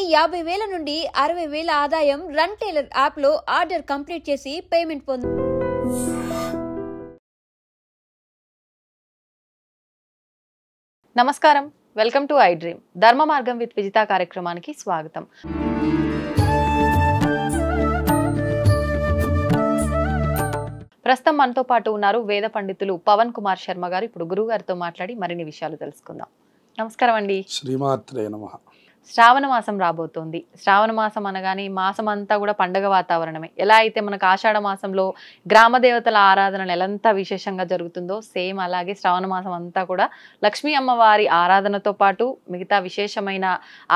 50,000 నుండి 60,000 ఆదాయం run tailor app లో ఆర్డర్ కంప్లీట్ చేసి పేమెంట్ పొందు. నమస్కారం, వెల్కమ్ టు ఐ డ్రీమ్. ధర్మ మార్గం విత్ విజిత కార్యక్రమానికి స్వాగతం. ప్రస్తుతం మనతో పాటు ఉన్నారు వేద పండితులు పవన్ కుమార్ శర్మ గారు. ఇప్పుడు గురువు గారితో మాట్లాడి మరిన్ని విషయాలు తెలుసుకుందాం. నమస్కారం అండి. శ్రీమాత్రే నమః. శ్రావణ మాసం రాబోతోంది. శ్రావణ మాసం అనగానే ఈ మాసం అంతా కూడా పండగ వాతావరణమే. ఎలా అయితే మనకు ఆషాఢ మాసంలో గ్రామ దేవతల ఆరాధనలు ఎంత విశేషంగా జరుగుతుందో సేమ్ అలాగే శ్రావణ మాసం అంతా కూడా లక్ష్మీ అమ్మవారి ఆరాధనతో పాటు మిగతా విశేషమైన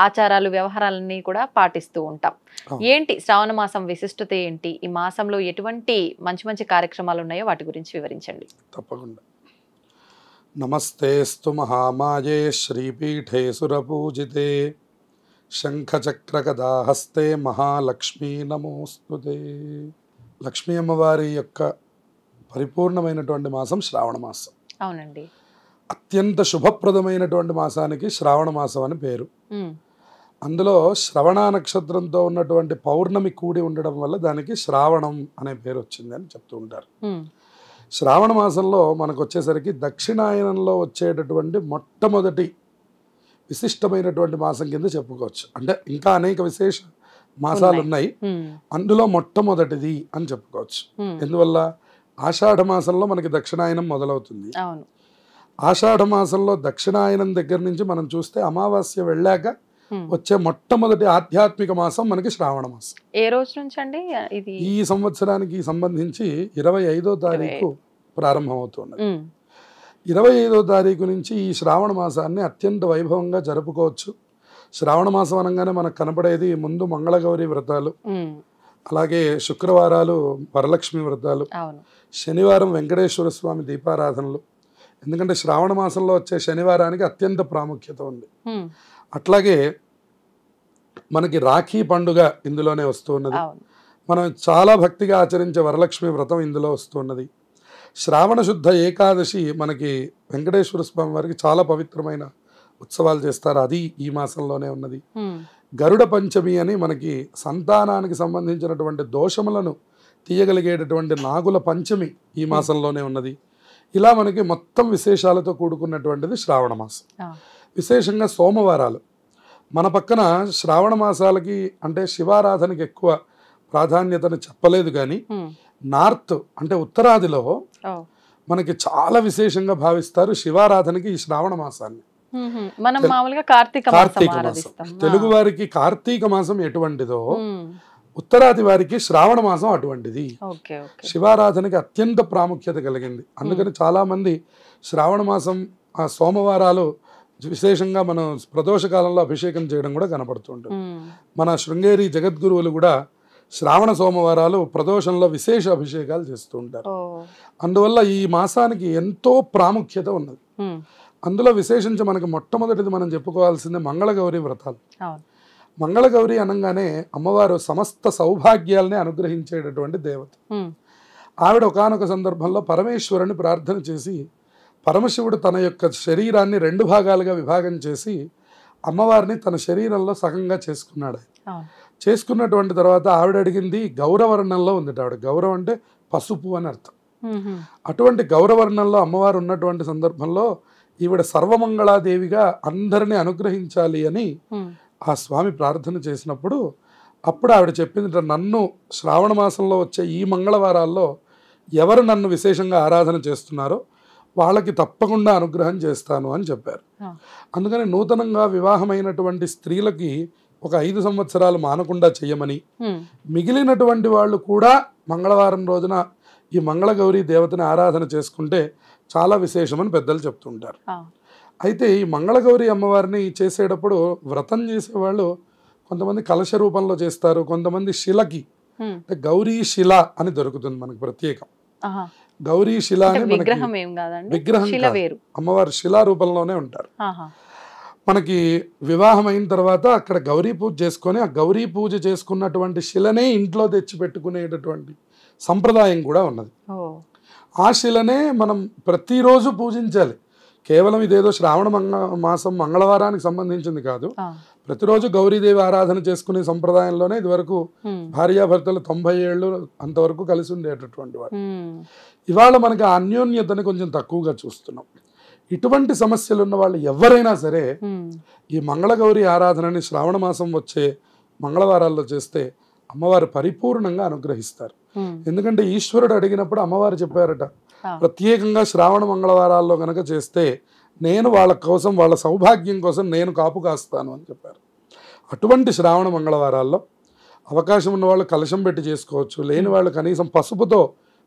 ఆచారాలు వ్యవహారాలన్నీ కూడా పాటిస్తూ ఉంటాం. ఏంటి శ్రావణ మాసం విశిష్టత ఏంటి? ఈ మాసంలో ఎటువంటి మంచి మంచి కార్యక్రమాలు ఉన్నాయో వాటి గురించి వివరించండి. తప్పకుండా. నమస్తేస్తు మహామాయే శ్రీపీఠే సురపూజితే శంఖచక్రగదాహస్తే మహాలక్ష్మీ నమోస్తుతే. లక్ష్మీ అమ్మవారి యొక్క పరిపూర్ణమైనటువంటి మాసం శ్రావణ మాసం. అవునండి. అత్యంత శుభప్రదమైనటువంటి మాసానికి శ్రావణ మాసం అని పేరు. అందులో శ్రవణ నక్షత్రంతో ఉన్నటువంటి పౌర్ణమి కూడి ఉండడం వల్ల దానికి శ్రావణం అనే పేరు వచ్చింది అని చెప్తూ ఉంటారు. శ్రావణ మాసంలో మనకు వచ్చేసరికి దక్షిణాయనంలో వచ్చేటటువంటి మొట్టమొదటి విశిష్టమైనటువంటి మాసం కింద చెప్పుకోవచ్చు. అంటే ఇంకా అనేక విశేష మాసాలు ఉన్నాయి, అందులో మొట్టమొదటిది అని చెప్పుకోవచ్చు. ఎందువల్ల ఆషాఢ మాసంలో మనకి దక్షిణాయనం మొదలవుతుంది. ఆషాఢ మాసంలో దక్షిణాయనం దగ్గర నుంచి మనం చూస్తే అమావాస్య వెళ్ళాక వచ్చే మొట్టమొదటి ఆధ్యాత్మిక మాసం మనకి శ్రావణ మాసం. ఏ రోజు నుంచి అండి ఇది? ఈ సంవత్సరానికి సంబంధించి 25వ తారీఖు ప్రారంభమవుతున్నది. 25వ తారీఖు నుంచి ఈ శ్రావణ మాసాన్ని అత్యంత వైభవంగా జరుపుకోవచ్చు. శ్రావణ మాసం అనగానే మనకు కనపడేది ముందు మంగళగౌరి వ్రతాలు, అలాగే శుక్రవారాలు వరలక్ష్మి వ్రతాలు, శనివారం వెంకటేశ్వర స్వామి దీపారాధనలు. ఎందుకంటే శ్రావణ మాసంలో వచ్చే శనివారానికి అత్యంత ప్రాముఖ్యత ఉంది. అట్లాగే మనకి రాఖీ పండుగ ఇందులోనే వస్తున్నది. మనం చాలా భక్తిగా ఆచరించే వరలక్ష్మి వ్రతం ఇందులో వస్తున్నది. శ్రావణ శుద్ధ ఏకాదశి మనకి వెంకటేశ్వర స్వామి వారికి చాలా పవిత్రమైన ఉత్సవాలు చేస్తారు, అది ఈ మాసంలోనే ఉన్నది. గరుడ పంచమి అని మనకి సంతానానికి సంబంధించినటువంటి దోషములను తీయగలిగేటటువంటి నాగుల పంచమి ఈ మాసంలోనే ఉన్నది. ఇలా మనకి మొత్తం విశేషాలతో కూడుకున్నటువంటిది శ్రావణ మాసం. విశేషంగా సోమవారాలు మన పక్కన శ్రావణ మాసాలకి అంటే శివారాధనకి ఎక్కువ ప్రాధాన్యతను చెప్పలేదు, కానీ నార్త్ అంటే ఉత్తరాదిలో మనకి చాలా విశేషంగా భావిస్తారు శివారాధనకి ఈ శ్రావణ మాసాన్ని. కార్తీక మాసం. తెలుగు వారికి కార్తీక మాసం ఎటువంటిదో ఉత్తరాది వారికి శ్రావణ మాసం అటువంటిది. శివారాధనకి అత్యంత ప్రాముఖ్యత కలిగింది. అందుకని చాలా మంది శ్రావణ మాసం ఆ సోమవారాలు విశేషంగా మనం ప్రదోష కాలంలో అభిషేకం చేయడం కూడా కనపడుతుంటుంది. మన శృంగేరి జగద్గురువులు కూడా శ్రావణ సోమవారాలు ప్రదోషంలో విశేష అభిషేకాలు చేస్తూ ఉంటారు. అందువల్ల ఈ మాసానికి ఎంతో ప్రాముఖ్యత ఉన్నది. అందులో విశేషించి మనకి మొట్టమొదటిది మనం చెప్పుకోవాల్సిందే మంగళగౌరి వ్రతాలు. మంగళగౌరి అనగానే అమ్మవారు సమస్త సౌభాగ్యాలని అనుగ్రహించేటటువంటి దేవత. ఆవిడ ఒకానొక సందర్భంలో పరమేశ్వరుని ప్రార్థన చేసి పరమశివుడు తన యొక్క శరీరాన్ని 2 భాగాలుగా విభాగం చేసి అమ్మవారిని తన శరీరంలో సగంగా చేసుకున్నాడు. చేసుకున్నటువంటి తర్వాత ఆవిడ అడిగింది గౌరవర్ణంలో ఉంది. ఆవిడ గౌరవం అంటే పసుపు అని అర్థం. అటువంటి గౌరవర్ణంలో అమ్మవారు ఉన్నటువంటి సందర్భంలో ఈవిడ సర్వమంగళాదేవిగా అందరినీ అనుగ్రహించాలి అని ఆ స్వామి ప్రార్థన చేసినప్పుడు అప్పుడు ఆవిడ చెప్పింది, నన్ను శ్రావణ మాసంలో వచ్చే ఈ మంగళవారాల్లో ఎవరు నన్ను విశేషంగా ఆరాధన చేస్తున్నారో వాళ్ళకి తప్పకుండా అనుగ్రహం చేస్తాను అని చెప్పారు. అందుకని నూతనంగా వివాహమైనటువంటి స్త్రీలకి ఒక 5 సంవత్సరాలు మానకుండా చెయ్యమని, మిగిలినటువంటి వాళ్ళు కూడా మంగళవారం రోజున ఈ మంగళగౌరి దేవతని ఆరాధన చేసుకుంటే చాలా విశేషమని పెద్దలు చెప్తుంటారు. అయితే ఈ మంగళగౌరి అమ్మవారిని చేసేటప్పుడు వ్రతం చేసేవాళ్ళు కొంతమంది కలశ రూపంలో చేస్తారు, కొంతమంది శిలకి అంటే గౌరీ శిల అని దొరుకుతుంది మనకు ప్రత్యేకం. గౌరీ శిల అని విగ్రహం, అమ్మవారి శిలా రూపంలోనే ఉంటారు. మనకి వివాహం అయిన తర్వాత అక్కడ గౌరీ పూజ చేసుకొని ఆ గౌరీ పూజ చేసుకున్నటువంటి శిలనే ఇంట్లో తెచ్చి పెట్టుకునేటటువంటి సంప్రదాయం కూడా ఉన్నది. ఆ శిలనే మనం ప్రతిరోజు పూజించాలి. కేవలం ఇదేదో శ్రావణ మాసం మంగళవారానికి సంబంధించింది కాదు. ప్రతిరోజు గౌరీదేవి ఆరాధన చేసుకునే సంప్రదాయంలోనే ఇదివరకు భార్యాభర్తలు 90 ఏళ్ళు అంతవరకు కలిసి ఉండేటటువంటి వాడు. ఇవాళ మనకి ఆ అన్యోన్యతని కొంచెం తక్కువగా చూస్తున్నాం. ఇటువంటి సమస్యలు ఉన్న వాళ్ళు ఎవరైనా సరే ఈ మంగళగౌరి ఆరాధనని శ్రావణ మాసం వచ్చే మంగళవారాల్లో చేస్తే అమ్మవారు పరిపూర్ణంగా అనుగ్రహిస్తారు. ఎందుకంటే ఈశ్వరుడు అడిగినప్పుడు అమ్మవారు చెప్పారట, ప్రత్యేకంగా శ్రావణ మంగళవారాల్లో కనుక చేస్తే నేను వాళ్ళ కోసం, వాళ్ళ సౌభాగ్యం కోసం నేను కాపు కాస్తాను అని చెప్పారు. అటువంటి శ్రావణ మంగళవారాల్లో అవకాశం ఉన్న వాళ్ళు కలశం పెట్టి చేసుకోవచ్చు, లేని వాళ్ళు కనీసం పసుపుతో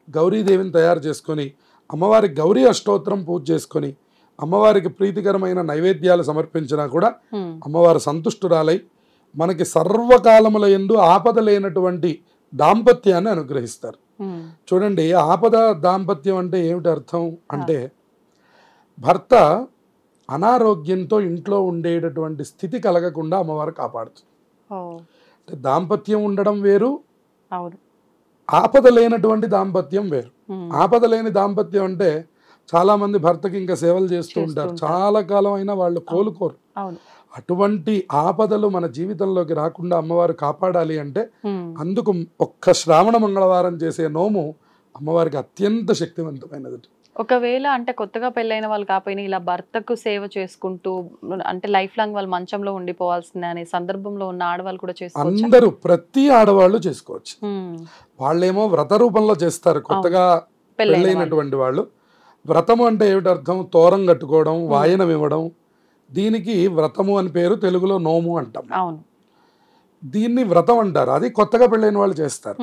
గౌరీదేవిని తయారు చేసుకొని అమ్మవారికి గౌరీ అష్టోత్తరం పూజ చేసుకొని అమ్మవారికి ప్రీతికరమైన నైవేద్యాలు సమర్పించినా కూడా అమ్మవారు సంతుష్టురాలై మనకి సర్వకాలముల యందు ఆపద లేనటువంటి దాంపత్యాన్ని అనుగ్రహిస్తారు. చూడండి, ఆపద దాంపత్యం అంటే ఏమిటి అర్థం అంటే, భర్త అనారోగ్యంతో ఇంట్లో ఉండేటటువంటి స్థితి కలగకుండా అమ్మవారు కాపాడుతుంది. అంటే దాంపత్యం ఉండడం వేరు, ఆపద లేనటువంటి దాంపత్యం వేరు. ఆపద లేని దాంపత్యం అంటే చాలా మంది భర్తకి ఇంకా సేవలు చేస్తూ ఉంటారు, చాలా కాలం అయినా వాళ్ళు కోలుకోరు. అటువంటి ఆపదలు మన జీవితంలోకి రాకుండా అమ్మవారు కాపాడాలి అంటే అందుకు ఒక్క శ్రావణ మంగళవారం చేసే నోము అమ్మవారికి అత్యంత శక్తివంతమైనది. ఒకవేళ అంటే కొత్తగా పెళ్ళైన వాళ్ళు కాకపోయినా ఇలా భర్తకు సేవ చేసుకుంటూ అంటే లైఫ్ లాంగ్ వాళ్ళు మంచంలో ఉండిపోవాల్సిందే అనే సందర్భంలో ఉన్న ఆడవాళ్ళు కూడా చేసుకోవచ్చు. అందరూ, ప్రతి ఆడవాళ్ళు చేసుకోవచ్చు. వాళ్ళేమో వ్రత రూపంలో చేస్తారు కొత్తగా పెళ్ళైనటువంటి వాళ్ళు. వ్రతము అంటే ఏమిటి అర్థం? తోరం కట్టుకోవడం, వాయనం ఇవ్వడం. దీనికి వ్రతము అని పేరు, తెలుగులో నోము అంటాం. దీన్ని వ్రతం అంటారు. అది కొత్తగా పెళ్ళైన వాళ్ళు చేస్తారు.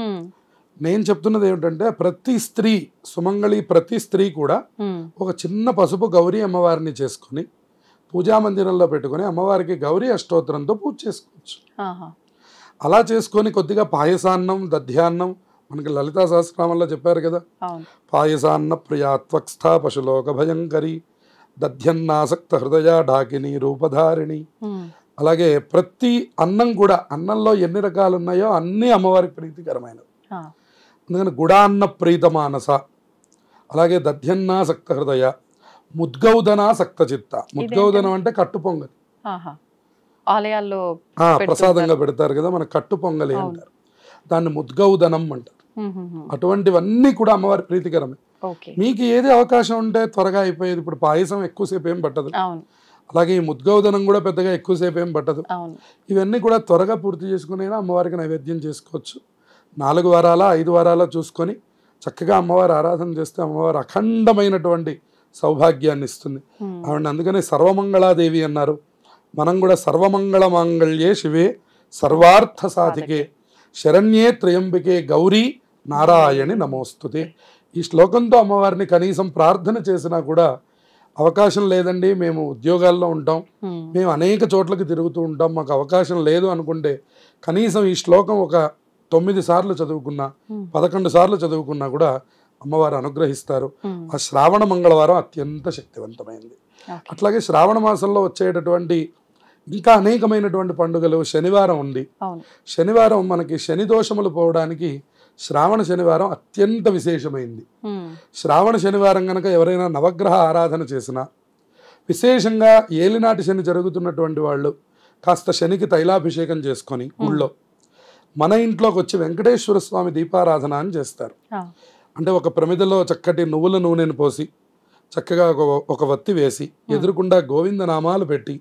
నేను చెప్తున్నది ఏమిటంటే, ప్రతి స్త్రీ, సుమంగళి ప్రతి స్త్రీ కూడా ఒక చిన్న పసుపు గౌరీ అమ్మవారిని చేసుకుని పూజా మందిరంలో పెట్టుకుని అమ్మవారికి గౌరీ అష్టోత్తరంతో పూజ చేసుకోవచ్చు. అలా చేసుకొని కొద్దిగా పాయసాన్నం, దధ్యాన్నం, మనకి లలితా సహస్రనామంలో చెప్పారు కదా, పాయసాన్న ప్రియాత్వక్స్థా పశులోక భయంకరి దధ్యన్నాసక్త హృదయ ఢాకిని రూపధారిణి. అలాగే ప్రతి అన్నం కూడా, అన్నంలో ఎన్ని రకాలు ఉన్నాయో అన్నీ అమ్మవారికి ప్రీతికరమైనవి. అందుకని గుడాన్న ప్రీత మానస, అలాగే దధ్యన్నాసక్త హృదయ, ముద్గౌదనాసక్త చిత్త. ముద్గౌదనం అంటే కట్టు పొంగలి, ఆలయాల్లో ప్రసాదంగా పెడతారు కదా, మన కట్టు పొంగలి అంటారు, దాన్ని ముద్గౌదనం అంటారు. అటువంటివన్నీ కూడా అమ్మవారి ప్రీతికరమే. మీకు ఏది అవకాశం ఉంటే త్వరగా అయిపోయేది. ఇప్పుడు పాయసం ఎక్కువసేపు ఏం పట్టదు, అలాగే ఈ ముద్గౌదనం కూడా పెద్దగా ఎక్కువసేపు ఏం పట్టదు. ఇవన్నీ కూడా త్వరగా పూర్తి చేసుకుని అమ్మవారికి నైవేద్యం చేసుకోవచ్చు. 4 వారాల 5 వారాల చూసుకొని చక్కగా అమ్మవారి ఆరాధన చేస్తే అమ్మవారు అఖండమైనటువంటి సౌభాగ్యాన్ని ఇస్తుంది. ఆవిడ అందుకనే సర్వమంగళాదేవి అన్నారు. మనం కూడా సర్వమంగళ మాంగళ్యే శివే సర్వార్థ సాధికే శరణ్యే త్రయంబికే గౌరీ నారాయణి నమోస్తుతే. ఈ శ్లోకంతో అమ్మవారిని కనీసం ప్రార్థన చేసినా కూడా, అవకాశం లేదండి, మేము ఉద్యోగాల్లో ఉంటాం, మేము అనేక చోట్లకి తిరుగుతూ ఉంటాం, మాకు అవకాశం లేదు అనుకుంటే కనీసం ఈ శ్లోకం ఒక 9 సార్లు చదువుకున్నా, 11 సార్లు చదువుకున్నా కూడా అమ్మవారు అనుగ్రహిస్తారు. ఆ శ్రావణ మంగళవారం అత్యంత శక్తివంతమైంది. అట్లాగే శ్రావణ మాసంలో వచ్చేటటువంటి ఇంకా అనేకమైనటువంటి పండుగలు. శనివారం ఉంది. శనివారం మనకి శని దోషములు పోవడానికి శ్రావణ శనివారం అత్యంత విశేషమైంది. శ్రావణ శనివారం కనుక ఎవరైనా నవగ్రహ ఆరాధన చేసినా, విశేషంగా ఏలినాటి శని జరుగుతున్నటువంటి వాళ్ళు కాస్త శనికి తైలాభిషేకం చేసుకొని ఊళ్ళో మన ఇంట్లోకి వచ్చి వెంకటేశ్వర స్వామి దీపారాధన అని చేస్తారు. అంటే ఒక ప్రమిదలో చక్కటి నువ్వుల నూనెను పోసి చక్కగా ఒక వత్తి వేసి ఎదురుకుండా గోవింద నామాలు పెట్టి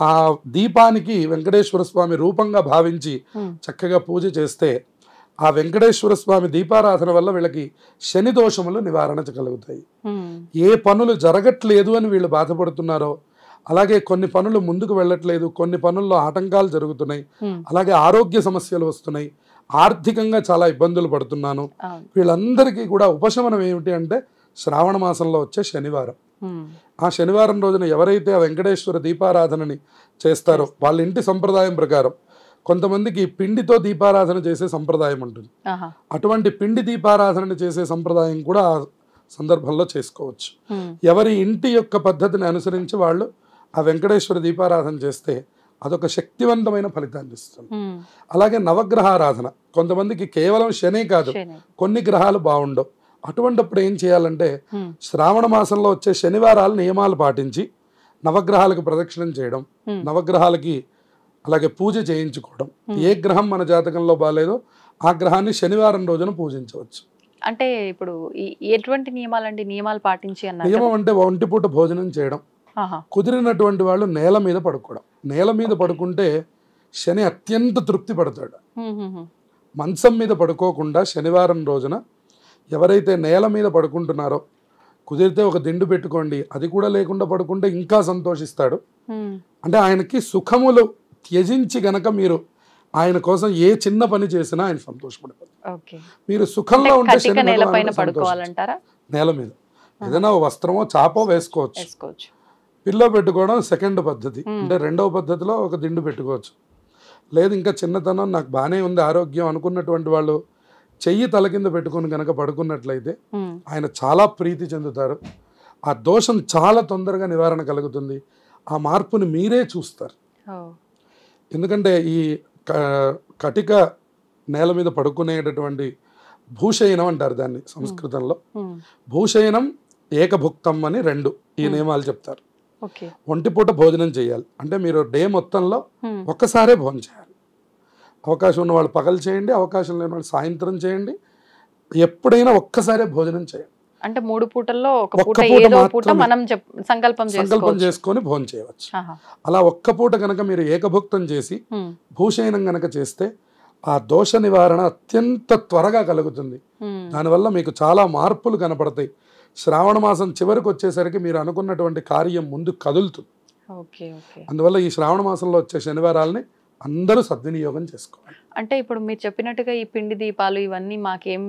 ఆ దీపానికి వెంకటేశ్వర స్వామి రూపంగా భావించి చక్కగా పూజ చేస్తే ఆ వెంకటేశ్వర స్వామి దీపారాధన వల్ల వీళ్ళకి శని దోషములు నివారణ కలుగుతాయి. ఏ పనులు జరగట్లేదు అని వీళ్ళు బాధపడుతున్నారో, అలాగే కొన్ని పనులు ముందుకు వెళ్ళట్లేదు, కొన్ని పనుల్లో ఆటంకాలు జరుగుతున్నాయి, అలాగే ఆరోగ్య సమస్యలు వస్తున్నాయి, ఆర్థికంగా చాలా ఇబ్బందులు పడుతున్నాను, వీళ్ళందరికీ కూడా ఉపశమనం ఏమిటి అంటే శ్రావణ మాసంలో వచ్చే శనివారం. ఆ శనివారం రోజున ఎవరైతే ఆ వెంకటేశ్వర దీపారాధనని చేస్తారో వాళ్ళ ఇంటి సంప్రదాయం ప్రకారం కొంతమందికి పిండితో దీపారాధన చేసే సంప్రదాయం ఉంటుంది. అటువంటి పిండి దీపారాధన చేసే సంప్రదాయం కూడా ఆ సందర్భంలో చేసుకోవచ్చు. ఎవరి ఇంటి యొక్క పద్ధతిని అనుసరించి వాళ్ళు ఆ వెంకటేశ్వర దీపారాధన చేస్తే అదొక శక్తివంతమైన ఫలితాన్ని ఇస్తుంది. అలాగే నవగ్రహారాధన, కొంతమందికి కేవలం శనే కాదు కొన్ని గ్రహాలు బాగుండవు. అటువంటిప్పుడు ఏం చేయాలంటే శ్రావణ మాసంలో వచ్చే శనివారాలు నియమాలు పాటించి నవగ్రహాలకు ప్రదక్షిణం చేయడం, నవగ్రహాలకి అలాగే పూజ చేయించుకోవడం. ఏ గ్రహం మన జాతకంలో బాగాలేదో ఆ గ్రహాన్ని శనివారం రోజున పూజించవచ్చు. అంటే ఇప్పుడు ఎటువంటి నియమాలండి? నియమాలు పాటించి అన్నారు. నియమం అంటే ఒంటిపూట భోజనం చేయడం, కుదిరినటువంటి వాళ్ళు నేల మీద పడుకోవడం. నేల మీద పడుకుంటే శని అత్యంత తృప్తి పడతాడు. మంచం మీద పడుకోకుండా శనివారం రోజున ఎవరైతే నేల మీద పడుకుంటున్నారో, కుదిరితే ఒక దిండు పెట్టుకోండి, అది కూడా లేకుండా పడుకుంటే ఇంకా సంతోషిస్తాడు. అంటే ఆయనకి సుఖములు త్యజించి గనక మీరు ఆయన కోసం ఏ చిన్న పని చేసినా ఆయన సంతోషపడిపోతారు. మీరు సుఖంలో ఉంటే నేల మీద ఏదైనా వస్త్రమో చాపో వేసుకోవచ్చు. పిల్లో పెట్టుకోవడం సెకండ్ పద్ధతి. అంటే రెండవ పద్ధతిలో ఒక దిండు పెట్టుకోవచ్చు. లేదు ఇంకా చిన్నతనం నాకు బాగానే ఉంది ఆరోగ్యం అనుకున్నటువంటి వాళ్ళు చెయ్యి తల కింద పెట్టుకుని కనుక పడుకున్నట్లయితే ఆయన చాలా ప్రీతి చెందుతారు. ఆ దోషం చాలా తొందరగా నివారణ కలుగుతుంది. ఆ మార్పుని మీరే చూస్తారు. ఎందుకంటే ఈ కటిక నేల మీద పడుకునేటటువంటి భూషయనం అంటారు దాన్ని సంస్కృతంలో. భూషయనం ఏకభుక్తం అని రెండు ఈ నియమాలు చెప్తారు. ఒంటిపూట భోజనం చేయాలి అంటే మీరు డే మొత్తంలో ఒక్కసారే భోజనం చేయాలి. అవకాశం ఉన్న వాళ్ళు పగలు చేయండి, అవకాశం లేని వాళ్ళు సాయంత్రం చేయండి. ఎప్పుడైనా ఒక్కసారే భోజనం చేయండి. అంటే 3 పూటల్లో ఒక పూట మనం సంకల్పం చేసుకొని భోజనం చేయవచ్చు. అలా ఒక్క పూట కనుక మీరు ఏకభుక్తం చేసి భూషయనం కనుక చేస్తే ఆ దోష నివారణ అత్యంత త్వరగా కలుగుతుంది. దానివల్ల మీకు చాలా మార్పులు కనపడతాయి. శ్రావణ మాసం చివరికి వచ్చేసరికి మీరు అనుకున్నటువంటి కార్యం ముందు కదులుతుంది. అందువల్ల ఈ శ్రావణ మాసంలో వచ్చే శనివారాలని అందరూ సద్వినియోగం చేసుకోవాలి. అంటే ఇప్పుడు మీరు చెప్పినట్టుగా ఈ పిండి దీపాలు ఇవన్నీ మాకేం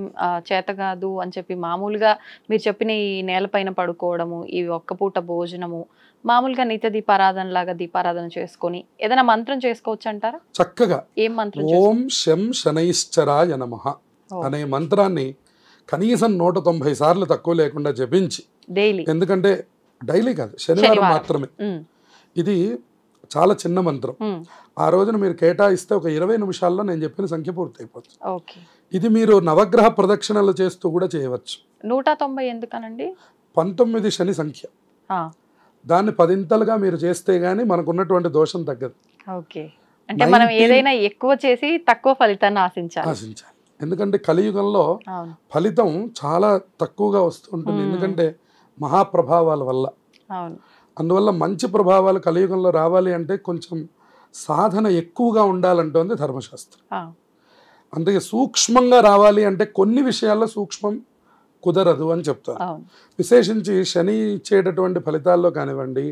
చేత కాదు అని చెప్పి మామూలుగా మీరు చెప్పిన ఈ నేలపైన పడుకోవడము, ఈ ఒక్క పూట భోజనము, మామూలుగా నిత్య దీపారాధన లాగా దీపారాధన చేసుకొని ఏదైనా మంత్రం చేసుకోవచ్చు అంటారా? చక్కగా ఏం మంత్రం? ఓం శం శనైశ్చరాయ నమః అనే మంత్రాన్ని కనీసం 190 సార్లు తక్కువ లేకుండా జపించి డైలీ, ఎందుకంటే డైలీ కాదు శనివారం మాత్రమే, ఇది చాలా చిన్న మంత్రం. ఆ రోజున మీరు కేటాయిస్తే ఒక 20 నిమిషాల్లో నేను చెప్పిన సంఖ్య పూర్తయిపోతుంది. ఇది మీరు నవగ్రహ ప్రదక్షిణలు చేస్తూ కూడా చేయవచ్చు. 190 ఎందుకనండి? 19 శని సంఖ్య. దాన్ని 10 మీరు చేస్తే గానీ మనకున్నటువంటి దోషం తగ్గదు. అంటే మనం ఏదైనా ఎక్కువ చేసి తక్కువ ఫలితాన్ని ఆశించాలి. ఎందుకంటే కలియుగంలో ఫలితం చాలా తక్కువగా వస్తుంటుంది. ఎందుకంటే మహాప్రభావాల వల్ల. అందువల్ల మంచి ప్రభావాలు కలియుగంలో రావాలి అంటే కొంచెం సాధన ఎక్కువగా ఉండాలంటోంది ధర్మశాస్త్రం. అందుకే సూక్ష్మంగా రావాలి అంటే కొన్ని విషయాల్లో సూక్ష్మం కుదరదు అని చెప్తారు. విశేషించి శని ఇచ్చేటటువంటి ఫలితాల్లో కానివ్వండి,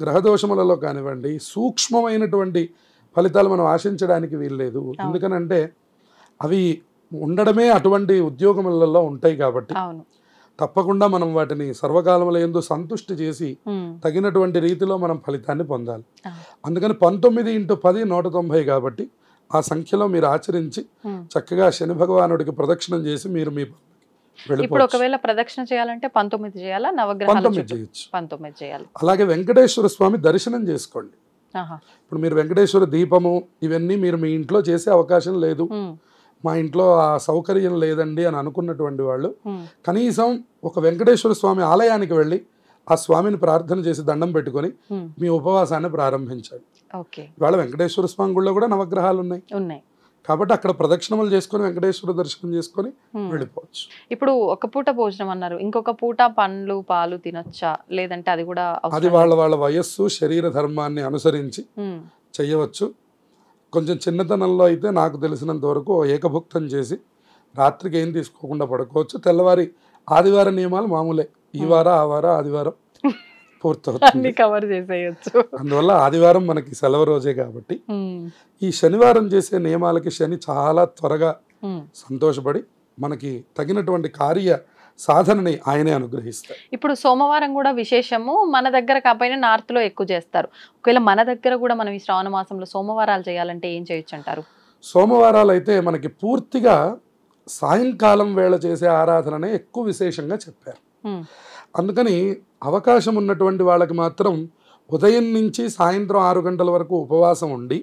గ్రహదోషములలో కానివ్వండి, సూక్ష్మమైనటువంటి ఫలితాలు మనం ఆశించడానికి వీల్లేదు. ఎందుకనంటే అవి ఉండడమే అటువంటి ఉద్యోగములలో ఉంటాయి కాబట్టి తప్పకుండా మనం వాటిని సర్వకాలముల యందు సంతుష్టి చేసి తగినటువంటి రీతిలో మనం ఫలితాన్ని పొందాలి. అందుకని 19 × 10 190 కాబట్టి ఆ సంఖ్యలో మీరు ఆచరించి చక్కగా శని భగవానుడికి ప్రదక్షిణం చేసి మీరు మీ ఇప్పుడు ఒకవేళ ప్రదక్షిణ చేయాలంటే 19 చేయాలా? నవగ్రహాలు 19 చేయొచ్చు. 19 చేయాలి. అలాగే వెంకటేశ్వర స్వామి దర్శనం చేసుకోండి. ఇప్పుడు మీరు వెంకటేశ్వర దీపము ఇవన్నీ మీరు మీ ఇంట్లో చేసే అవకాశం లేదు, మా ఇంట్లో ఆ సౌకర్యం లేదండి అని అనుకున్నటువంటి వాళ్ళు కనీసం ఒక వెంకటేశ్వర స్వామి ఆలయానికి వెళ్ళి ఆ స్వామిని ప్రార్థన చేసి దండం పెట్టుకొని మీ ఉపవాసాన్ని ప్రారంభించండి. ఇవాళ వెంకటేశ్వర స్వామి గుళ్ళో కూడా నవగ్రహాలు ఉన్నాయి కాబట్టి అక్కడ ప్రదక్షిణములు చేసుకొని వెంకటేశ్వర దర్శనం చేసుకొని వెళ్ళిపోవచ్చు. ఇప్పుడు ఒక పూట భోజనం అన్నారు, ఇంకొక పూట పండ్లు పాలు తినొచ్చా లేదంటే అది కూడా? అది వాళ్ళ వయస్సు శరీర ధర్మాన్ని అనుసరించి చెయ్యవచ్చు. కొంచెం చిన్నతనంలో అయితే నాకు తెలిసినంత వరకు ఏకభుక్తం చేసి రాత్రికి ఏం తీసుకోకుండా పడుకోవచ్చు. తెల్లవారి ఆదివారం నియమాలు మామూలే, ఈ వారం ఆ వారం ఆదివారం పూర్తవుతుంది, కవర్ చేసేయచ్చు. అందువల్ల ఆదివారం మనకి సెలవు రోజే కాబట్టి ఈ శనివారం చేసే నియమాలకి శని చాలా త్వరగా సంతోషపడి మనకి తగినటువంటి కార్య సాధనని ఆయనే అనుగ్రహిస్తారు. ఇప్పుడు సోమవారం కూడా విశేషము, మన దగ్గర కాకపోయినా నార్త్ లో ఎక్కువ చేస్తారు. ఒకవేళ మన దగ్గర కూడా మనం ఈ శ్రావణ మాసంలో సోమవారాలు చేయాలంటే ఏం చేయొచ్చు అంటారు? సోమవారాలు అయితే మనకి పూర్తిగా సాయంకాలం వేళ చేసే ఆరాధననే ఎక్కువ విశేషంగా చెప్పారు. అందుకని అవకాశం ఉన్నటువంటి వాళ్ళకి మాత్రం ఉదయం నుంచి సాయంత్రం 6 గంటల వరకు ఉపవాసం ఉండి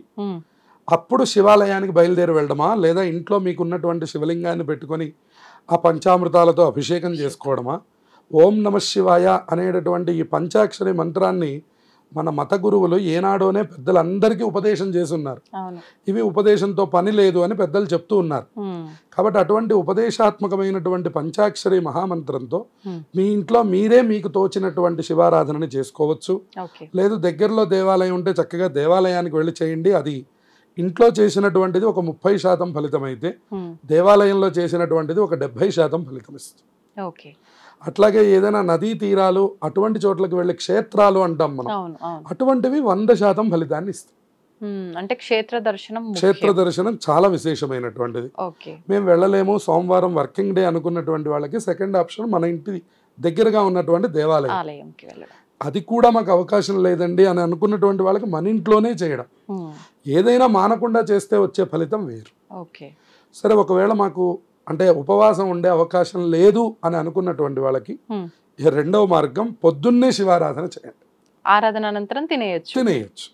అప్పుడు శివాలయానికి బయలుదేరి వెళ్ళడమా, లేదా ఇంట్లో మీకు ఉన్నటువంటి శివలింగాన్ని పెట్టుకొని ఆ పంచామృతాలతో అభిషేకం చేసుకోవడమా, ఓం నమ శివాయ అనేటటువంటి ఈ పంచాక్షరి మంత్రాన్ని మన మత గురువులు ఏనాడోనే పెద్దలందరికీ ఉపదేశం చేసి ఉన్నారు. ఇవి ఉపదేశంతో పని లేదు అని పెద్దలు చెప్తూ ఉన్నారు. కాబట్టి అటువంటి ఉపదేశాత్మకమైనటువంటి పంచాక్షరి మహామంత్రంతో మీ ఇంట్లో మీరే మీకు తోచినటువంటి శివారాధనని చేసుకోవచ్చు. లేదు దగ్గరలో దేవాలయం ఉంటే చక్కగా దేవాలయానికి వెళ్ళి చేయండి. అది ఇంట్లో చేసినటువంటిది ఒక 30% ఫలితం అయితే దేవాలయంలో చేసినటువంటిది ఒక 70% ఫలితం ఇస్తుంది. అట్లాగే ఏదైనా నదీ తీరాలు అటువంటి చోట్లకి వెళ్ళి క్షేత్రాలు అంటాం మనం, అటువంటివి 100% ఫలితాన్ని ఇస్తాయి. అంటే క్షేత్ర దర్శనం చాలా విశేషమైనటువంటిది. మేము వెళ్ళలేము, సోమవారం వర్కింగ్ డే అనుకున్నటువంటి వాళ్ళకి సెకండ్ ఆప్షన్ మన ఇంటి దగ్గరగా ఉన్నటువంటి దేవాలయం. అది కూడా మాకు అవకాశం లేదండి అని అనుకున్నటువంటి వాళ్ళకి మన ఇంట్లోనే చేయడం. ఏదైనా మానకుండా చేస్తే వచ్చే ఫలితం వేరు. సరే, ఒకవేళ మాకు అంటే ఉపవాసం ఉండే అవకాశం లేదు అని అనుకున్నటువంటి వాళ్ళకి రెండవ మార్గం పొద్దున్నే శివారాధన చేయండి. ఆరాధన అనంతరం తినేయచ్చు.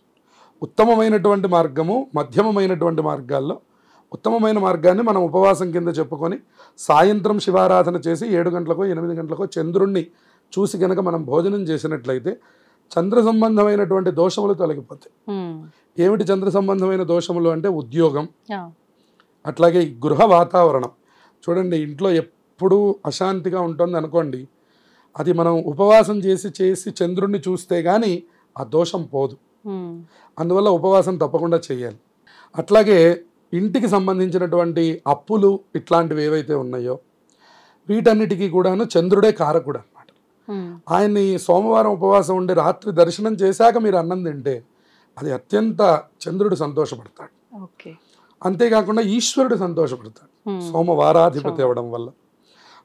ఉత్తమమైనటువంటి మార్గము, మధ్యమమైనటువంటి మార్గాల్లో ఉత్తమమైన మార్గాన్ని మనం ఉపవాసం కింద చెప్పుకొని సాయంత్రం శివారాధన చేసి 7 గంటలకో 8 గంటలకో చంద్రుణ్ణి చూసి కనుక మనం భోజనం చేసినట్లయితే చంద్ర సంబంధమైనటువంటి దోషములు తొలగిపోతాయి. ఏమిటి చంద్ర సంబంధమైన దోషములు అంటే ఉద్యోగం, అట్లాగే గృహ వాతావరణం. చూడండి, ఇంట్లో ఎప్పుడూ అశాంతిగా ఉంటుంది అనుకోండి, అది మనం ఉపవాసం చేసి చంద్రుణ్ణి చూస్తే కానీ ఆ దోషం పోదు. అందువల్ల ఉపవాసం తప్పకుండా చేయాలి. అట్లాగే ఇంటికి సంబంధించినటువంటి అప్పులు ఇట్లాంటివి ఏవైతే ఉన్నాయో వీటన్నిటికీ కూడాను చంద్రుడే కారకుడు అన్నమాట. ఆయన్ని సోమవారం ఉపవాసం ఉండి రాత్రి దర్శనం చేశాక మీరు అన్నం తింటే అది అత్యంత చంద్రుడు సంతోషపడతాడు. అంతేకాకుండా ఈశ్వరుడు సంతోషపడతాడు సోమవారాధిపతి అవ్వడం వల్ల.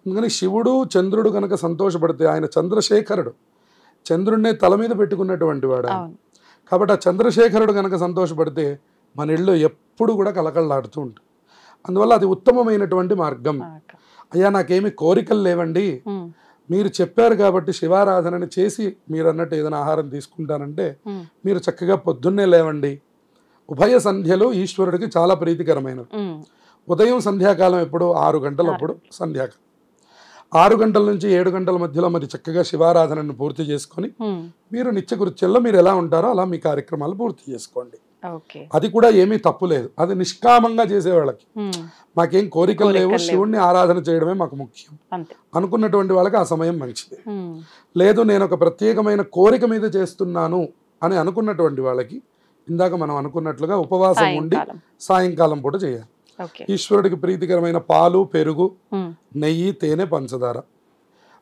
అందుకని శివుడు చంద్రుడు కనుక సంతోషపడితే, ఆయన చంద్రశేఖరుడు, చంద్రుడినే తల మీద పెట్టుకున్నటువంటి వాడు. కాబట్టి ఆ చంద్రశేఖరుడు కనుక సంతోషపడితే మన ఇళ్ళు ఎప్పుడు కూడా కలకళ్ళాడుతూ ఉంటుంది. అందువల్ల అది ఉత్తమమైనటువంటి మార్గం. అయ్యా నాకేమి కోరికలు లేవండి, మీరు చెప్పారు కాబట్టి శివారాధనని చేసి మీరు అన్నట్టు ఏదైనా ఆహారం తీసుకుంటానంటే మీరు చక్కగా పొద్దున్నే లేవండి. ఉభయ సంధ్యలు ఈశ్వరుడికి చాలా ప్రీతికరమైనవి. ఉదయం సంధ్యాకాలం ఎప్పుడు 6 గంటలప్పుడు సంధ్యాకాలం, 6 గంటల నుంచి 7 గంటల మధ్యలో మరి చక్కగా శివారాధనను పూర్తి చేసుకొని మీరు నిత్యకృత్యంలో మీరు ఎలా ఉంటారో అలా మీ కార్యక్రమాలు పూర్తి చేసుకోండి. అది కూడా ఏమీ తప్పు లేదు. అది నిష్కామంగా చేసేవాళ్ళకి, మాకేం కోరికలు లేవు, శివుణ్ణి ఆరాధన చేయడమే మాకు ముఖ్యం అనుకున్నటువంటి వాళ్ళకి ఆ సమయం మంచిది. లేదు నేను ఒక ప్రత్యేకమైన కోరిక మీద చేస్తున్నాను అని అనుకున్నటువంటి వాళ్ళకి ఇందాక మనం అనుకున్నట్లుగా ఉపవాసం ఉండి సాయంకాలం పూట చేయాలి. ఈశ్వరుడికి ప్రీతికరమైన పాలు, పెరుగు, నెయ్యి, తేనె, పంచదార,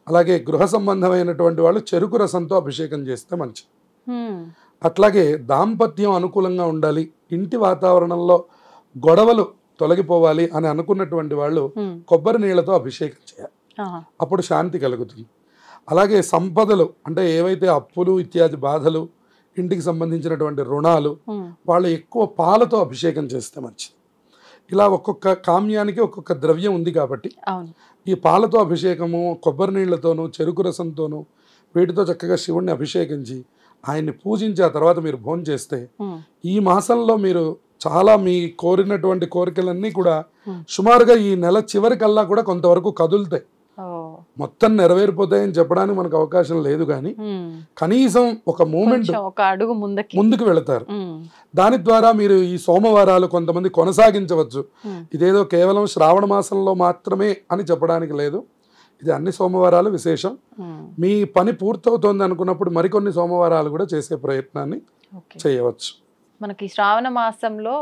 అలాగే గృహ సంబంధమైనటువంటి వాళ్ళు చెరుకు రసంతో అభిషేకం చేస్తే మంచిది. అట్లాగే దాంపత్యం అనుకూలంగా ఉండాలి, ఇంటి వాతావరణంలో గొడవలు తొలగిపోవాలి అని అనుకున్నటువంటి వాళ్ళు కొబ్బరి నీళ్లతో అభిషేకం చేయాలి. అప్పుడు శాంతి కలుగుతుంది. అలాగే సంపదలు అంటే ఏవైతే అప్పులు ఇత్యాది బాధలు, ఇంటికి సంబంధించినటువంటి రుణాలు, వాళ్ళు ఎక్కువ పాలతో అభిషేకం చేస్తే మంచిది. ఇలా ఒక్కొక్క కామ్యానికి ఒక్కొక్క ద్రవ్యం ఉంది కాబట్టి ఈ పాలతో అభిషేకము, కొబ్బరి నీళ్లతోనూ చెరుకు రసంతోనూ వీటితో చక్కగా శివుణ్ణి అభిషేకించి ఆయన్ని పూజించి ఆ తర్వాత మీరు భోజనం చేస్తే ఈ మాసంలో మీరు చాలా మీ కోరినటువంటి కోరికలన్నీ కూడా సుమారుగా ఈ నెల చివరికల్లా కూడా కొంతవరకు కదులుతాయి. మొత్తం నెరవేరిపోతాయని చెప్పడానికి మనకు అవకాశం లేదు, కానీ కనీసం ఒక మూమెంట్, ఒక అడుగు ముందుకు వెళతారు. దాని ద్వారా మీరు ఈ సోమవారాలు కొంతమంది కొనసాగించవచ్చు. ఇదేదో కేవలం శ్రావణ మాసంలో మాత్రమే అని చెప్పడానికి లేదు, ఇది అన్ని సోమవారాలు విశేషం. మీ పని పూర్తవుతోంది అనుకున్నప్పుడు మరికొన్ని సోమవారాలు కూడా చేసే ప్రయత్నాన్ని చేయవచ్చు. మనకి శ్రావణ మాసంలో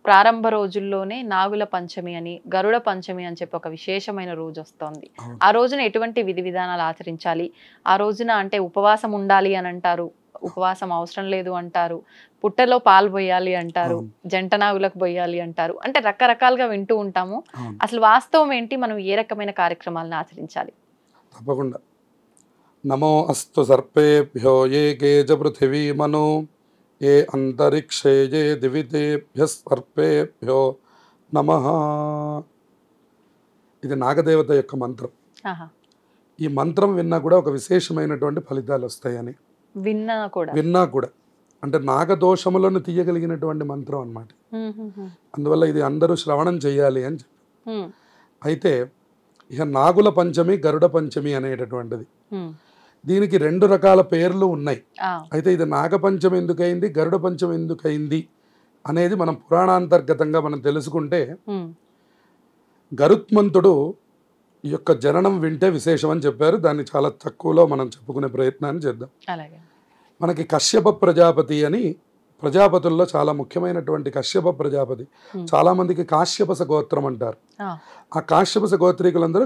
ప్రారంభ రోజుల్లోనే నాగుల పంచమి అని, గరుడ పంచమి అని చెప్పి ఒక విశేషమైన రోజు వస్తుంది. ఆ రోజున ఎటువంటి విధి విధానాలు ఆచరించాలి? ఆ రోజున అంటే ఉపవాసం ఉండాలి అని అంటారు, ఉపవాసం అవసరం లేదు అంటారు, పుట్టలో పాలు పోయాలి అంటారు, జంట నాగులకు పోయాలి అంటారు. అంటే రకరకాలుగా వింటూ ఉంటాము. అసలు వాస్తవం ఏంటి? మనం ఏ రకమైన కార్యక్రమాలను ఆచరించాలి? తప్పకుండా. నమో అస్తు సర్పేభ్యో ఏ కేజ పృథివీ మను ఏ అంతరిక్షే ఏ దివితేభ్య సర్పేభ్యో నమః. ఇది నాగదేవత యొక్క మంత్రం. ఈ మంత్రం విన్నా కూడా ఒక విశేషమైనటువంటి ఫలితాలు వస్తాయని విన్నా కూడా అంటే నాగదోషములను తీయగలిగినటువంటి మంత్రం అన్నమాట. అందువల్ల ఇది అందరూ శ్రవణం చేయాలి అని చెప్పి. అయితే ఇక నాగుల పంచమి, గరుడ పంచమి అనేటటువంటిది దీనికి 2 రకాల పేర్లు ఉన్నాయి. అయితే ఇది నాగపంచం ఎందుకైంది, గరుడ పంచం ఎందుకైంది అనేది మనం పురాణాంతర్గతంగా మనం తెలుసుకుంటే, గరుత్మంతుడు యొక్క జననం వింటే విశేషం అని చెప్పారు. దాన్ని చాలా తక్కువలో మనం చెప్పుకునే ప్రయత్నాన్ని చేద్దాం. మనకి కశ్యప ప్రజాపతి అని, ప్రజాపతుల్లో చాలా ముఖ్యమైనటువంటి కశ్యప ప్రజాపతి, చాలా మందికి కాశ్యపస గోత్రం అంటారు. ఆ కాశ్యపస గోత్రీకులందరూ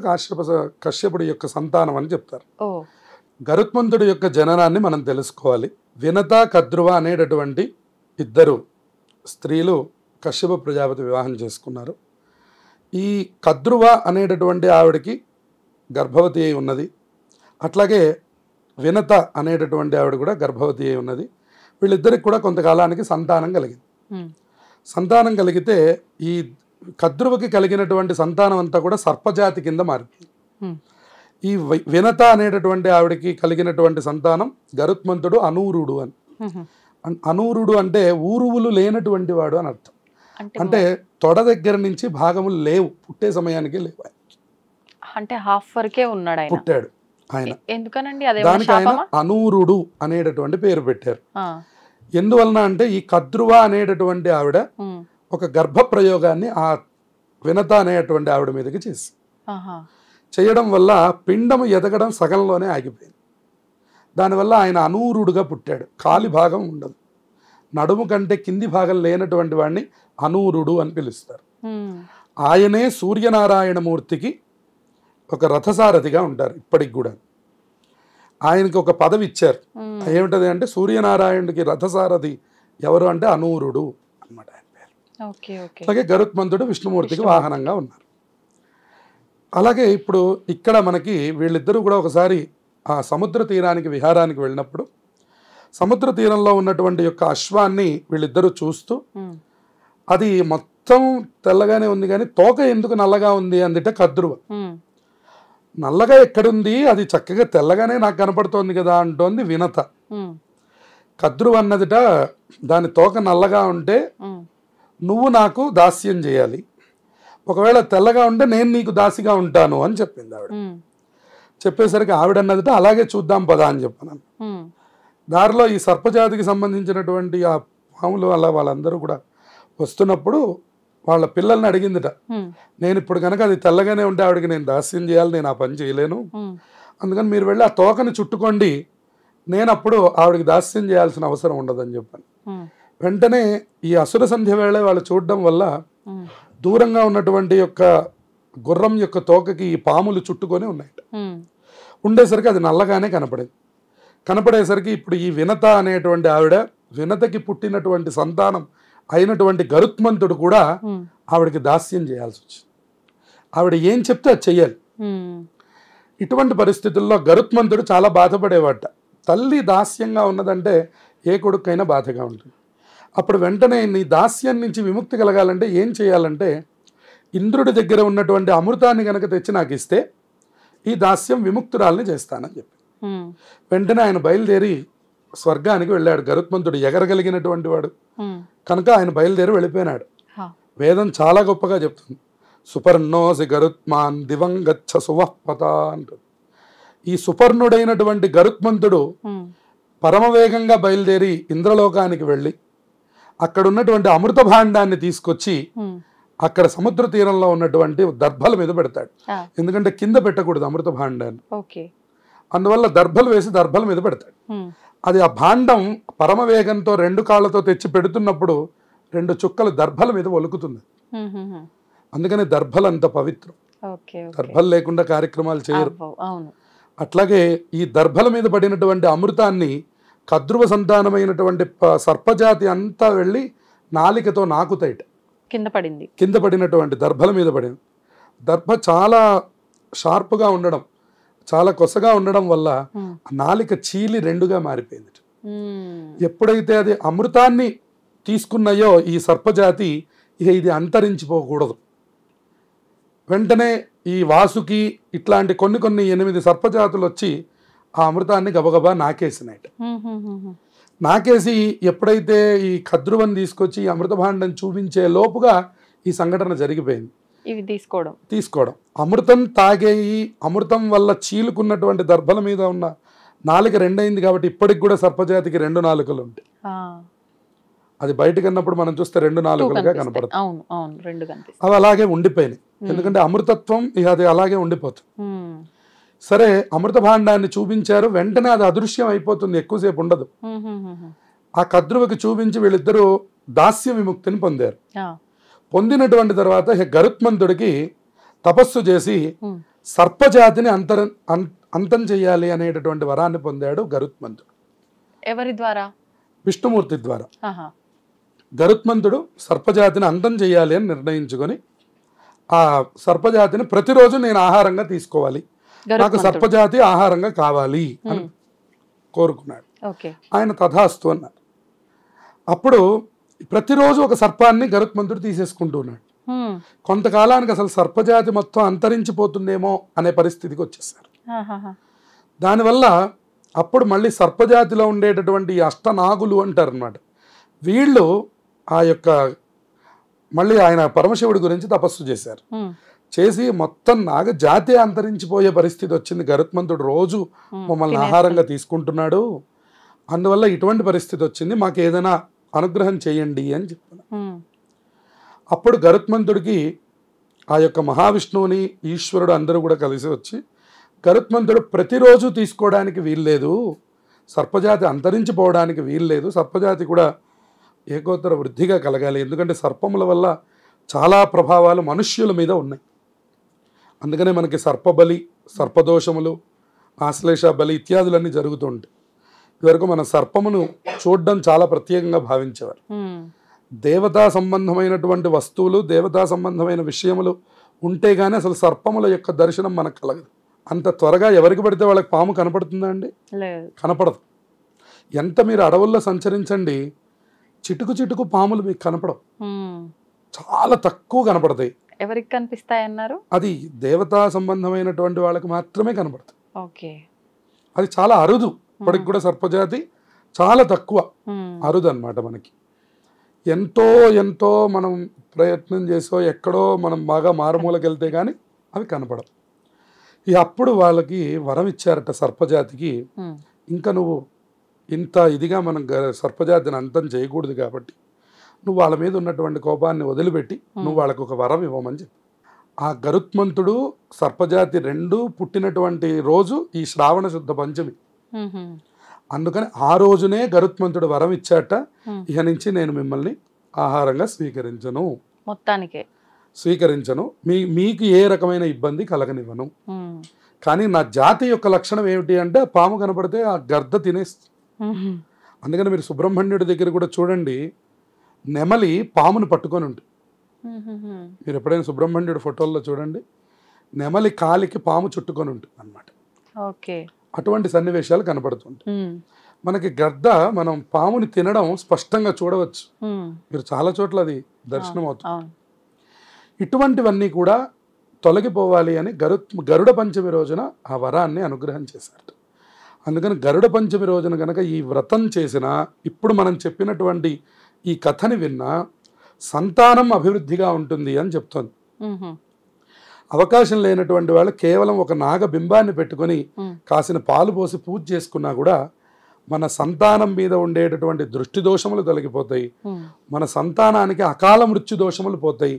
కశ్యపుడి యొక్క సంతానం అని చెప్తారు. గరుత్మంతుడి యొక్క జననాన్ని మనం తెలుసుకోవాలి. వినత కద్రువ అనేటటువంటి 2 స్త్రీలు కశ్యప ప్రజాపతి వివాహం చేసుకున్నారు. ఈ కద్రువ అనేటటువంటి ఆవిడకి గర్భవతి అయి ఉన్నది. అట్లాగే వినత అనేటటువంటి ఆవిడ కూడా గర్భవతి అయి ఉన్నది. వీళ్ళిద్దరికి కూడా కొంతకాలానికి సంతానం కలిగింది. సంతానం కలిగితే ఈ కద్రువకి కలిగినటువంటి సంతానం అంతా కూడా సర్పజాతి కింద మారింది. ఈ వినత అనేటటువంటి ఆవిడకి కలిగినటువంటి సంతానం గరుత్మంతుడు అనూరుడు అని. అనూరుడు అంటే ఊరువులు లేనటువంటి వాడు అని అర్థం. అంటే తొడ దగ్గర నుంచి భాగములు లేవు, పుట్టే సమయానికి లేవు. అంటే హాఫ్ వరకే ఉన్నాడు ఆయన, పుట్టాడు ఆయన. ఎందుకనండి దానికి ఆయన అనూరుడు అనేటటువంటి పేరు పెట్టారు. ఎందువలన అంటే ఈ కద్రువ అనేటటువంటి ఆవిడ ఒక గర్భ ప్రయోగాన్ని ఆ వినత అనేటువంటి ఆవిడ మీదకి చేసి చేయడం వల్ల పిండము ఎదగడం సగంలోనే ఆగిపోయింది. దానివల్ల ఆయన అనూరుడుగా పుట్టాడు. కాలి భాగం ఉండదు, నడుము కంటే కింది భాగం లేనటువంటి వాడిని అనూరుడు అని పిలుస్తారు. ఆయనే సూర్యనారాయణమూర్తికి ఒక రథసారథిగా ఉంటారు ఇప్పటికి కూడా. ఆయనకి ఒక పదవి ఇచ్చారు. ఏమిటది అంటే సూర్యనారాయణుడికి రథసారథి ఎవరు అంటే అనూరుడు అన్నమాట ఆయన పేరు. అలాగే గరుత్మంతుడు విష్ణుమూర్తికి వాహనంగా ఉన్నారు. అలాగే ఇప్పుడు ఇక్కడ మనకి వీళ్ళిద్దరూ కూడా ఒకసారి ఆ సముద్ర తీరానికి విహారానికి వెళ్ళినప్పుడు సముద్ర తీరంలో ఉన్నటువంటి యొక్క అశ్వాన్ని వీళ్ళిద్దరూ చూస్తూ, అది మొత్తం తెల్లగానే ఉంది కానీ తోక ఎందుకు నల్లగా ఉంది అందుట కద్రువ. నల్లగా ఎక్కడుంది, అది చక్కగా తెల్లగానే నాకు కనపడుతోంది కదా అంటోంది వినత. కద్రువ అన్నదిట దాని తోక నల్లగా ఉంటే నువ్వు నాకు దాస్యం చేయాలి, ఒకవేళ తెల్లగా ఉంటే నేను నీకు దాసిగా ఉంటాను అని చెప్పింది ఆవిడ. చెప్పేసరికి ఆవిడన్నదిట అలాగే చూద్దాం పదా అని చెప్పాను. దారిలో ఈ సర్పజాతికి సంబంధించినటువంటి ఆ పాములు అలా వాళ్ళందరూ కూడా వస్తున్నప్పుడు వాళ్ళ పిల్లల్ని అడిగిందిట, నేను ఇప్పుడు కనుక అది తెల్లగానే ఉంటే ఆవిడకి నేను దాస్యం చేయాలి, నేను ఆ పని చేయలేను, అందుకని మీరు వెళ్ళి ఆ తోకని చుట్టుకోండి, నేను అప్పుడు ఆవిడకి దాస్యం చేయాల్సిన అవసరం ఉండదని చెప్పాను. వెంటనే ఈ అసుర సంధ్య వేళ వాళ్ళు చూడడం వల్ల దూరంగా ఉన్నటువంటి యొక్క గుర్రం యొక్క తోకకి ఈ పాములు చుట్టుకొని ఉన్నాయి. ఉండేసరికి అది నల్లగానే కనపడేది. కనపడేసరికి ఇప్పుడు ఈ వినత అనేటువంటి ఆవిడ, వినతకి పుట్టినటువంటి సంతానం అయినటువంటి గరుత్మంతుడు కూడా ఆవిడకి దాస్యం చేయాల్సి వచ్చింది. ఆవిడ ఏం చెప్తే అది చెయ్యాలి. ఇటువంటి పరిస్థితుల్లో గరుత్మంతుడు చాలా బాధపడేవాట. తల్లి దాస్యంగా ఉన్నదంటే ఏ కొడుకైనా బాధగా ఉంటుంది. అప్పుడు వెంటనే నీ దాస్యం నుంచి విముక్తి కలగాలంటే ఏం చేయాలంటే, ఇంద్రుడి దగ్గర ఉన్నటువంటి అమృతాన్ని కనుక తెచ్చి నాకు ఇస్తే ఈ దాస్యం విముక్తురాల్ని చేస్తానని చెప్పి వెంటనే ఆయన బయలుదేరి స్వర్గానికి వెళ్ళాడు. గరుత్మంతుడు ఎగరగలిగినటువంటి వాడు కనుక ఆయన బయలుదేరి వెళ్ళిపోయినాడు. వేదం చాలా గొప్పగా చెప్తుంది, సుపర్ణోసి గరుత్మాన్ దివంగచ్చ సువఃపత అంటుంది. ఈ సుపర్ణుడైనటువంటి గరుత్మంతుడు పరమవేగంగా బయలుదేరి ఇంద్రలోకానికి వెళ్ళి అక్కడ ఉన్నటువంటి అమృత భాండాన్ని తీసుకొచ్చి అక్కడ సముద్ర తీరంలో ఉన్నటువంటి దర్భల మీద పెడతాడు. ఎందుకంటే కింద పెట్టకూడదు అమృత భాండాన్ని, అందువల్ల దర్భలు వేసి దర్భల మీద పెడతాడు. అది ఆ భాండం పరమవేగంతో 2 కాళ్ళతో తెచ్చి పెడుతున్నప్పుడు 2 చుక్కలు దర్భల మీద ఒలుకుతుంది. అందుకని దర్భలు అంత పవిత్రం. దర్భలు లేకుండా కార్యక్రమాలు చేయరు. అట్లాగే ఈ దర్భల మీద పడినటువంటి అమృతాన్ని కద్రువ సంతానమైనటువంటి సర్పజాతి అంతా వెళ్ళి నాలికతో నాకుతాయిట. కింద పడినటువంటి దర్భల మీద పడింది. దర్భ చాలా షార్ప్గా ఉండడం, చాలా కొసగా ఉండడం వల్ల నాలిక చీలి 2గా మారిపోయింది. ఎప్పుడైతే అది అమృతాన్ని తీసుకున్నాయో ఈ సర్పజాతి, ఇక ఇది అంతరించిపోకూడదు. వెంటనే ఈ వాసుకి ఇట్లాంటి కొన్ని 8 సర్పజాతులు వచ్చి ఆ అమృతాన్ని గబగబా నాకేసినాయట. నాకేసి ఎప్పుడైతే ఈ కద్రువని తీసుకొచ్చి అమృత భాండం చూపించే లోపుగా ఈ సంఘటన జరిగిపోయింది. ఇవి తీసుకోవడం అమృతం తాగేయి, అమృతం వల్ల చీలుకున్నటువంటి దర్భల మీద ఉన్న నాలుక రెండైంది కాబట్టి ఇప్పటికి కూడా సర్పజాతికి 2 నాలుకలు ఉంటాయి. అది బయటకు అన్నప్పుడు మనం చూస్తే 2 నాలుకలుగా కనపడతాయి. అవును అవును, 2 కనిపిస్తాయి. అవి అలాగే ఉండిపోయినాయి, ఎందుకంటే అమృతత్వం ఇక అది అలాగే ఉండిపోతుంది. సరే, అమృత భాండాన్ని చూపించారు, వెంటనే అది అదృశ్యం అయిపోతుంది, ఎక్కువసేపు ఉండదు. ఆ కద్రువకి చూపించి వీళ్ళిద్దరూ దాస్య విముక్తిని పొందారు. పొందినటువంటి తర్వాత గరుత్మంతుడికి తపస్సు చేసి సర్పజాతిని అంతం చెయ్యాలి అనేటటువంటి వరాన్ని పొందాడు గరుత్మంతుడు. ఎవరి ద్వారా? విష్ణుమూర్తి ద్వారా. గరుత్మంతుడు సర్పజాతిని అంతం చెయ్యాలి అని నిర్ణయించుకొని ఆ సర్పజాతిని ప్రతిరోజు నేను ఆహారంగా తీసుకోవాలి, నాకు సర్పజాతి ఆహారంగా కావాలి అని కోరుకున్నాడు. ఆయన తథాస్తు అన్నారు. అప్పుడు ప్రతిరోజు ఒక సర్పాన్ని గరుత్మంతుడు తీసేసుకుంటున్నాడు. కొంతకాలానికి అసలు సర్పజాతి మొత్తం అంతరించిపోతుందేమో అనే పరిస్థితికి వచ్చేసారు. దానివల్ల అప్పుడు మళ్ళీ సర్పజాతిలో ఉండేటటువంటి అష్టనాగులు అంటారు అనమాట, వీళ్ళు ఆ యొక్క మళ్ళీ ఆయన పరమశివుడి గురించి తపస్సు చేశారు. చేసి మొత్తం నాగ జాతి అంతరించిపోయే పరిస్థితి వచ్చింది, గరుత్మంతుడు రోజు మమ్మల్ని ఆహారంగా తీసుకుంటున్నాడు, అందువల్ల ఇటువంటి పరిస్థితి వచ్చింది, మాకు ఏదైనా అనుగ్రహం చేయండి అని చెప్పాను. అప్పుడు గరుత్మంతుడికి ఆ యొక్క మహావిష్ణువుని ఈశ్వరుడు అందరూ కూడా కలిసి వచ్చి, గరుత్మంతుడు ప్రతిరోజు తీసుకోవడానికి వీల్లేదు, సర్పజాతి అంతరించిపోవడానికి వీల్లేదు, సర్పజాతి కూడా ఏకోత్తర వృద్ధిగా కలగాలి, ఎందుకంటే సర్పముల వల్ల చాలా ప్రభావాలు మనుష్యుల మీద ఉన్నాయి. అందుకనే మనకి సర్పబలి, సర్పదోషములు, ఆశ్లేష బలి ఇత్యాదులన్నీ జరుగుతూ ఉంటాయి. ఇదివరకు మన సర్పమును చూడడం చాలా ప్రత్యేకంగా భావించేవారు. దేవతా సంబంధమైనటువంటి వస్తువులు, దేవతా సంబంధమైన విషయములు ఉంటే గానీ అసలు సర్పముల యొక్క దర్శనం మనకు కలగదు. అంత త్వరగా ఎవరికి పడితే వాళ్ళకి పాము కనపడుతుందా అండి? కనపడదు. ఎంత మీరు అడవుల్లో సంచరించండి, చిటుకు చిటుకు పాములు మీకు కనపడవు, చాలా తక్కువ కనపడతాయి. ఎవరికి కనిపిస్తాయన్నారు? అది దేవతా సంబంధమైనటువంటి వాళ్ళకి మాత్రమే కనపడతాయి. అది చాలా అరుదు. ఇప్పటికి కూడా సర్పజాతి చాలా తక్కువ, అరుదు అన్నమాట. మనకి ఎంతో ఎంతో మనం ప్రయత్నం చేసో ఎక్కడో మనం బాగా మారుమూలకి వెళ్తే కానీ అవి కనపడవు. అప్పుడు వాళ్ళకి వరం ఇచ్చారట సర్పజాతికి, ఇంకా నువ్వు ఇంత ఇదిగా మనం సర్పజాతిని అంతం చేయకూడదు కాబట్టి నువ్వు వాళ్ళ మీద ఉన్నటువంటి కోపాన్ని వదిలిపెట్టి నువ్వు వాళ్ళకు ఒక వరం ఇవ్వమని చెప్పి. ఆ గరుత్మంతుడు సర్పజాతి 2 పుట్టినటువంటి రోజు ఈ శ్రావణ శుద్ధ పంచమి. అందుకని ఆ రోజునే గరుత్మంతుడు వరం ఇచ్చాట, ఇక నుంచి నేను మిమ్మల్ని ఆహారంగా స్వీకరించను, మొత్తానికే స్వీకరించను, మీకు ఏ రకమైన ఇబ్బంది కలగనివ్వను. కానీ నా జాతి యొక్క లక్షణం ఏమిటి అంటే పాము కనపడితే ఆ గర్ద తినేస్తుంది. అందుకని మీరు సుబ్రహ్మణ్యుడి దగ్గర కూడా చూడండి, నెమలి పామును పట్టుకొని ఉంటుంది. మీరు ఎప్పుడైనా సుబ్రహ్మణ్యుడి ఫోటోల్లో చూడండి, నెమలి కాలికి పాము చుట్టుకొని ఉంటుంది అన్నమాట. అటువంటి సన్నివేశాలు కనపడుతుంటాయి మనకి. గద్ద మనం పాముని తినడం స్పష్టంగా చూడవచ్చు, మీరు చాలా చోట్ల అది దర్శనం అవుతుంది. ఇటువంటివన్నీ కూడా తొలగిపోవాలి అని గరుడ పంచమి రోజున ఆ వరాన్ని అనుగ్రహం చేశారు. అందుకని గరుడ పంచమి రోజున కనుక ఈ వ్రతం చేసినా, ఇప్పుడు మనం చెప్పినటువంటి ఈ కథని విన్నా సంతానం అభివృద్ధిగా ఉంటుంది అని చెప్తోంది. అవకాశం లేనటువంటి వాళ్ళు కేవలం ఒక నాగబింబాన్ని పెట్టుకొని కాసిన పాలు పోసి పూజ చేసుకున్నా కూడా మన సంతానం మీద ఉండేటటువంటి దృష్టి దోషములు తొలగిపోతాయి, మన సంతానానికి అకాల మృత్యు దోషములు పోతాయి,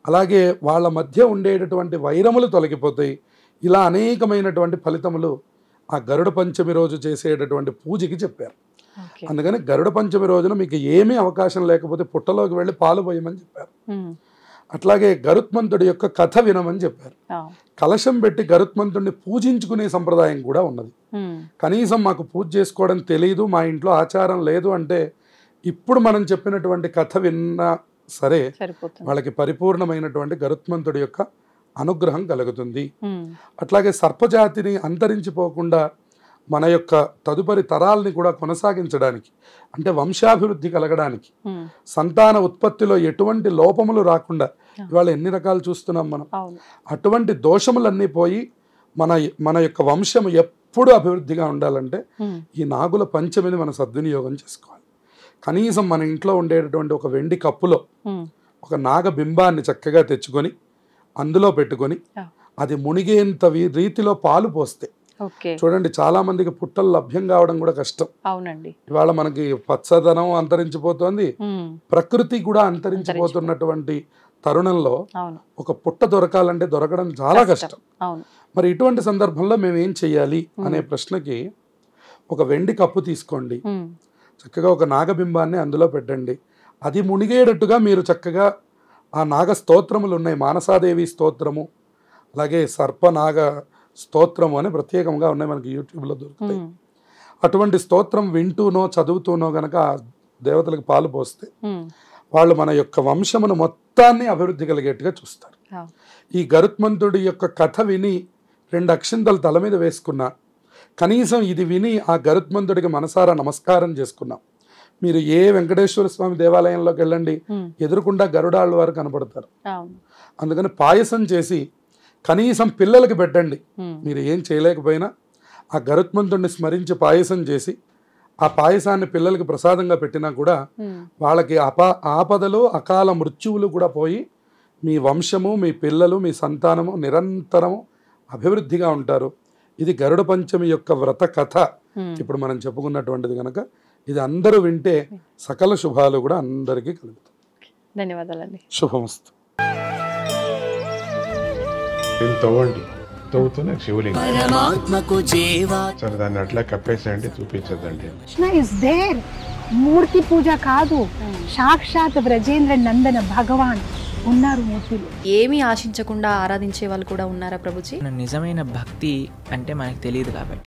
అలాగే వాళ్ళ మధ్య ఉండేటటువంటి వైరములు తొలగిపోతాయి. ఇలా అనేకమైనటువంటి ఫలితములు ఆ గరుడ పంచమి రోజు చేసేటటువంటి పూజకి చెప్పారు. అందుకని గరుడ పంచమి రోజున మీకు ఏమీ అవకాశం లేకపోతే పుట్టలోకి వెళ్ళి పాలు పోయమని చెప్పారు. అట్లాగే గరుత్మంతుడి యొక్క కథ వినమని చెప్పారు. కలశం పెట్టి గరుత్మంతుడిని పూజించుకునే సంప్రదాయం కూడా ఉన్నది. కనీసం మాకు పూజ చేసుకోవడం తెలియదు, మా ఇంట్లో ఆచారం లేదు అంటే ఇప్పుడు మనం చెప్పినటువంటి కథ విన్నా సరే వాళ్ళకి పరిపూర్ణమైనటువంటి గరుత్మంతుడి యొక్క అనుగ్రహం కలుగుతుంది. అట్లాగే సర్పజాతిని అంతరించిపోకుండా మన యొక్క తదుపరి తరాలని కూడా కొనసాగించడానికి, అంటే వంశాభివృద్ధి కలగడానికి, సంతాన ఉత్పత్తిలో ఎటువంటి లోపములు రాకుండా ఇవాళ ఎన్ని రకాలు చూస్తున్నాం మనం, అటువంటి దోషములన్నీ పోయి మన యొక్క వంశం ఎప్పుడు అభివృద్ధిగా ఉండాలంటే ఈ నాగుల పంచమిని మనం సద్వినియోగం చేసుకోవాలి. కనీసం మన ఇంట్లో ఉండేటటువంటి ఒక వెండి కప్పులో ఒక నాగబింబాన్ని చక్కగా తెచ్చుకొని అందులో పెట్టుకొని అది మునిగేంత రీతిలో పాలు పోస్తే ఓకే. చూడండి చాలా మందికి పుట్టలు లభ్యం కావడం కూడా కష్టం. అవునండి. ఇవాళ మనకి పచ్చదనం అంతరించిపోతోంది, ప్రకృతి కూడా అంతరించిపోతున్నటువంటి తరుణంలో అవును. ఒక పుట్ట దొరకాలంటే దొరకడం చాలా కష్టం. అవును. మరి ఇటువంటి సందర్భంలో మేము ఏం చెయ్యాలి అనే ప్రశ్నకి ఒక వెండి కప్పు తీసుకోండి, చక్కగా ఒక నాగబింబాన్ని అందులో పెట్టండి. అది మునిగేటట్టుగా మీరు చక్కగా ఆ నాగ స్తోత్రములు ఉన్నాయి, మానసాదేవి స్తోత్రము, అలాగే సర్పనాగ స్తోత్రము అని ప్రత్యేకంగా ఉన్నాయి, మనకి యూట్యూబ్లో దొరుకుతాయి. అటువంటి స్తోత్రం వింటూనో చదువుతూనో గనక ఆ దేవతలకు పాలు పోస్తే వాళ్ళు మన యొక్క వంశమును మొత్తాన్ని అభివృద్ధి కలిగేట్టుగా చూస్తారు. ఈ గరుత్మంతుడి యొక్క కథ విని 2 అక్షింతలు తల మీద వేసుకున్నా, కనీసం ఇది విని ఆ గరుత్మంతుడికి మనసారా నమస్కారం చేసుకున్నాం. మీరు ఏ వెంకటేశ్వర స్వామి దేవాలయంలోకి వెళ్ళండి, ఎదురుకుండా గరుడాళ్ళ వారు కనపడతారు. అందుకని పాయసం చేసి కనీసం పిల్లలకి పెట్టండి. మీరు ఏం చేయలేకపోయినా ఆ గరుత్మంతుడిని స్మరించి పాయసం చేసి ఆ పాయసాన్ని పిల్లలకి ప్రసాదంగా పెట్టినా కూడా వాళ్ళకి ఆపదలు అకాల మృత్యువులు కూడా పోయి మీ వంశము, మీ పిల్లలు, మీ సంతానము నిరంతరము అభివృద్ధిగా ఉంటారు. ఇది గరుడ పంచమి యొక్క వ్రత కథ ఇప్పుడు మనం చెప్పుకున్నటువంటిది కనుక ఇది అందరూ వింటే సకల శుభాలు కూడా అందరికీ కలుగుతాయి. ధన్యవాదాలండి. శుభమస్తు. తవ్వండి, తవ్వుతూనే శివలింగం సరే దాన్ని అట్లా కప్పేసేయండి, చూపించదండి. మూర్తి పూజ కాదు, సాక్షాత్ బ్రజేంద్ర నందన భగవాన్ ఉన్నారు మూర్తిలో. ఏమీ ఆశించకుండా ఆరాధించే వాళ్ళు కూడా ఉన్నారా ప్రభుజీ? నిజమైన భక్తి అంటే మనకు తెలియదు కాబట్టి